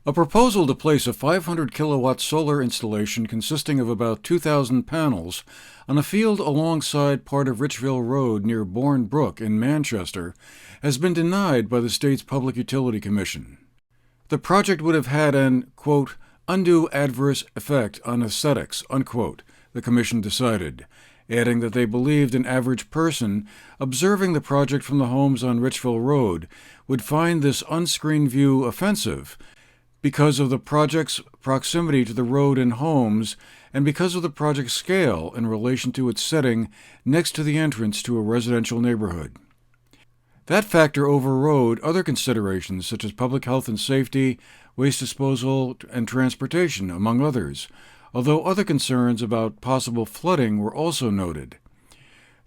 A proposal to place a 500 kilowatt solar installation consisting of about 2,000 panels on a field alongside part of Richville Road near Bourne Brook in Manchester has been denied by the state's Public Utility Commission. The project would have had an, quote, undue adverse effect on aesthetics, unquote, the commission decided, adding that they believed an average person observing the project from the homes on Richville Road would find this unscreened view offensive because of the project's proximity to the road and homes, and because of the project's scale in relation to its setting next to the entrance to a residential neighborhood. That factor overrode other considerations such as public health and safety, waste disposal, and transportation, among others, although other concerns about possible flooding were also noted.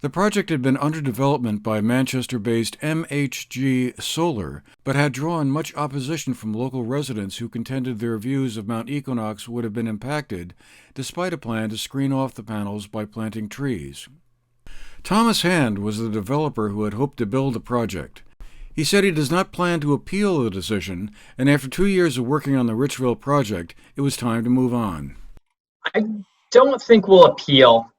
The project had been under development by Manchester-based MHG Solar, but had drawn much opposition from local residents who contended their views of Mount Equinox would have been impacted, despite a plan to screen off the panels by planting trees. Thomas Hand was the developer who had hoped to build the project. He said he does not plan to appeal the decision, and after 2 years of working on the Richville project, it was time to move on. I don't think we'll appeal.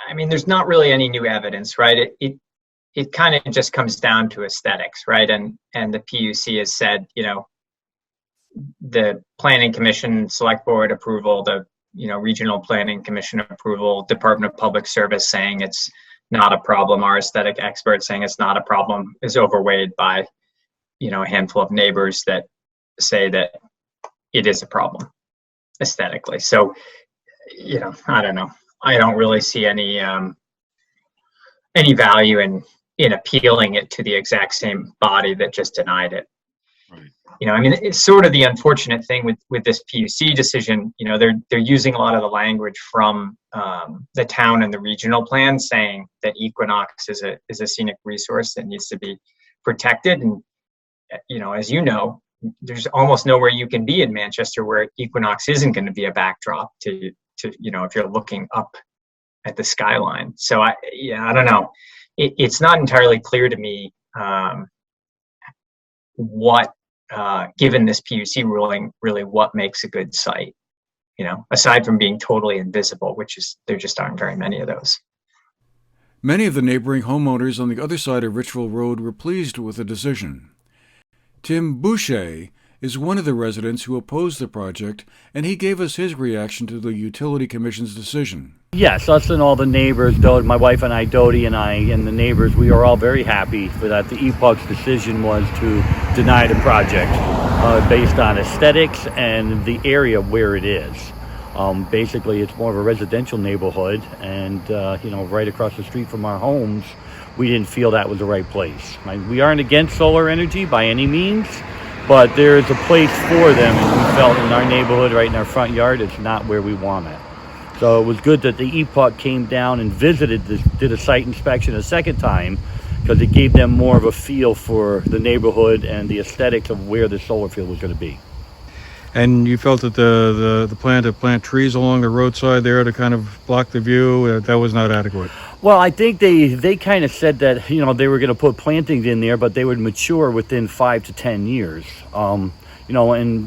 I mean, there's not really any new evidence, right? It kind of just comes down to aesthetics, right? And the PUC has said, the Planning Commission, Select Board approval, the Regional Planning Commission approval, Department of Public Service saying it's not a problem, our aesthetic experts saying it's not a problem, is overweighed by, a handful of neighbors that say that it is a problem aesthetically. So, I don't know. I don't really see any value in appealing it to the exact same body that just denied it. Right. I mean, it's sort of the unfortunate thing with this PUC decision. They're using a lot of the language from the town and the regional plan, saying that Equinox is a scenic resource that needs to be protected. And as there's almost nowhere you can be in Manchester where Equinox isn't going to be a backdrop to if you're looking up at the skyline. So I don't know. It's not entirely clear to me what, given this PUC ruling, really what makes a good site, aside from being totally invisible, there just aren't very many of those. Many of the neighboring homeowners on the other side of Richville Road were pleased with the decision. Tim Boucher is one of the residents who opposed the project, and he gave us his reaction to the Utility Commission's decision. Yes, us and all the neighbors, my wife and I, Dodie and I, and the neighbors, we are all very happy for that. The EPUC's decision was to deny the project based on aesthetics and the area where it is. Basically, it's more of a residential neighborhood, and right across the street from our homes, we didn't feel that was the right place. We aren't against solar energy by any means, but there is a place for them, and we felt in our neighborhood, right in our front yard, it's not where we want it. So it was good that the EPUC came down and did a site inspection a second time, because it gave them more of a feel for the neighborhood and the aesthetics of where the solar field was going to be. And you felt that the plan to plant trees along the roadside there to kind of block the view, that was not adequate? Well, I think they kind of said that, they were going to put plantings in there, but they would mature within 5 to 10 years. And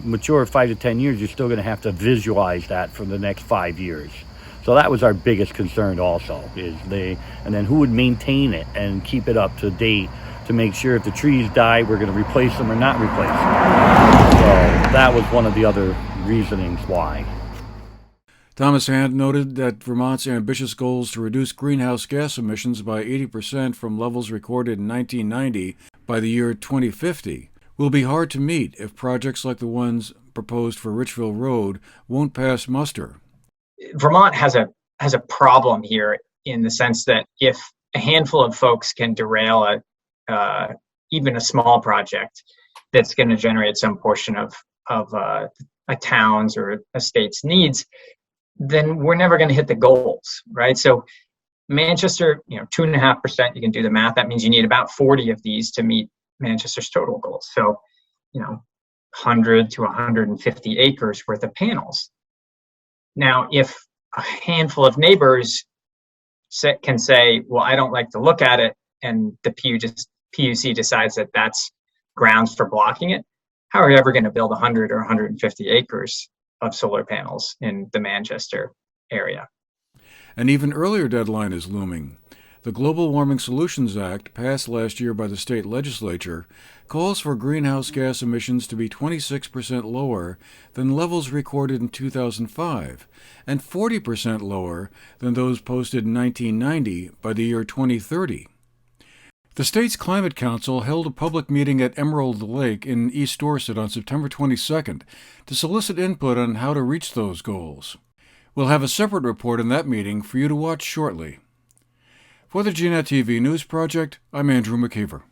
mature 5 to 10 years, you're still going to have to visualize that for the next 5 years. So that was our biggest concern also, and then who would maintain it and keep it up to date to make sure if the trees die, we're going to replace them or not replace them. So that was one of the other reasonings why. Thomas Hand noted that Vermont's ambitious goals to reduce greenhouse gas emissions by 80% from levels recorded in 1990 by the year 2050 will be hard to meet if projects like the ones proposed for Richville Road won't pass muster. Vermont has a problem here in the sense that if a handful of folks can derail even a small project that's going to generate some portion of a town's or a state's needs, then we're never going to hit the goals, right? So Manchester, 2.5%, you can do the math. That means you need about 40 of these to meet Manchester's total goals. So, 100 to 150 acres worth of panels. Now, if a handful of neighbors can say, well, I don't like to look at it, and the PUC decides that that's grounds for blocking it, how are you ever going to build 100 or 150 acres of solar panels in the Manchester area? An even earlier deadline is looming. The Global Warming Solutions Act, passed last year by the state legislature, calls for greenhouse gas emissions to be 26% lower than levels recorded in 2005 and 40% lower than those posted in 1990 by the year 2030. The state's Climate Council held a public meeting at Emerald Lake in East Dorset on September 22nd to solicit input on how to reach those goals. We'll have a separate report on that meeting for you to watch shortly. For the GNAT-TV News Project, I'm Andrew McKeever.